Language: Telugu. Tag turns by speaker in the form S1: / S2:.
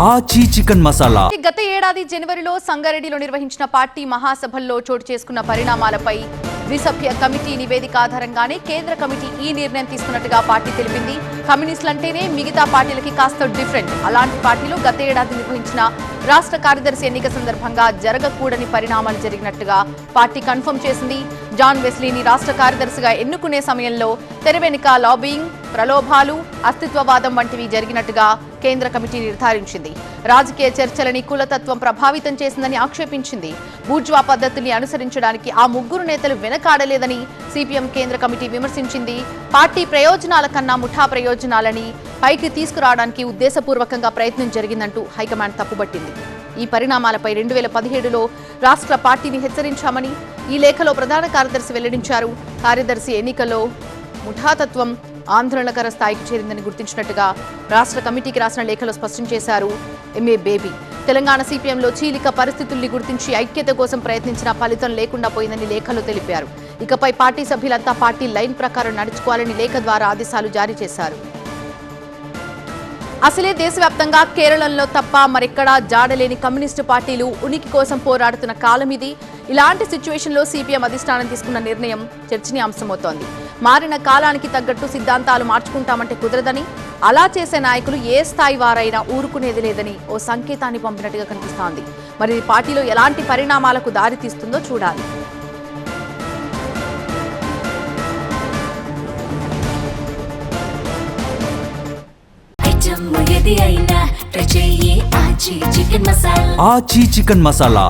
S1: ఆచి చికెన్ మసాలా.
S2: గత ఏడాది జనవరిలో సంగారెడ్డిలో నిర్వహించిన పార్టీ మహాసభల్లో చోటు చేసుకున్న పరిణామాలపై ద్విసభ్య కమిటీ నివేదిక ఆధారంగానే కేంద్ర కమిటీ ఈ నిర్ణయం తీసుకున్నట్టుగా పార్టీ తెలిపింది. కమ్యూనిస్టులంటేనే మిగతా పార్టీలకి కాస్త డిఫరెంట్. అలాంటి పార్టీలో గత ఏడాది నిర్వహించిన రాష్ట్ర కార్యదర్శి ఎన్నిక సందర్భంగా జరగకూడని పరిణామాలు జరిగినట్టుగా పార్టీ కన్ఫర్మ్ చేసింది. జాన్ వెస్లీని రాష్ట్ర కార్యదర్శిగా ఎన్నుకునే సమయంలో తెర వెనుక లాబింగ్, ప్రలోభాలు, అస్తిత్వవాదం వంటివి జరిగినట్టుగా కేంద్ర కమిటీ నిర్ధారించింది. రాజకీయ చర్చలని కులతత్వం ప్రభావితం చేసిందని ఆక్షేపించింది. బూర్జువా పద్ధతిని అనుసరించడానికి ఆ ముగ్గురు నేతలు వెనకాడలేదని సిపిఎం కేంద్ర కమిటీ విమర్శించింది. పార్టీ ప్రయోజనాల కన్నా ముఠా ప్రయోజనాలని పైకి తీసుకురావడానికి ఉద్దేశపూర్వకంగా ప్రయత్నం జరిగిందంటూ హైకమాండ్ తప్పుబట్టింది. ఈ పరిణామాలపై 2017లో రాష్ట్ర పార్టీని హెచ్చరించామని ఈ లేఖలో ప్రధాన కార్యదర్శి వెల్లడించారు. కార్యదర్శి ఎన్నికలో ముఠాతత్వం ఆందోళనకర స్థాయికి చేరిందని గుర్తించినట్టుగా రాష్ట్ర కమిటీకి రాసిన లేఖలో స్పష్టం చేశారు ఎంఏ బేబీ. తెలంగాణ సిపిఎంలో చీలిక పరిస్థితుల్ని గుర్తించి ఐక్యత కోసం ప్రయత్నించిన ఫలితం లేకుండా పోయిందని లేఖలో తెలిపారు. ఇకపై పార్టీ సభ్యులంతా పార్టీ లైన్ ప్రకారం నడుచుకోవాలని లేఖ ద్వారా ఆదేశాలు జారీ చేశారు. అసలే దేశవ్యాప్తంగా కేరళలో తప్ప మరెక్కడా జాడలేని కమ్యూనిస్టు పార్టీలు ఉనికి కోసం పోరాడుతున్న కాలం ఇది. ఇలాంటి సిచ్యువేషన్లో సిపిఎం అధిష్టానం తీసుకున్న నిర్ణయం చర్చనీయాంశమవుతోంది. మారిన కాలానికి తగ్గట్టు సిద్ధాంతాలు మార్చుకుంటామంటే కుదరదని, అలా చేసే నాయకులు ఏ స్థాయి వారైనా ఊరుకునేది లేదని ఓ సంకేతాన్ని పంపినట్టుగా కనిపిస్తోంది. మరి పార్టీలో ఎలాంటి పరిణామాలకు దారి తీస్తుందో చూడాలి.
S1: ఆచి చికెన్ మసాలా.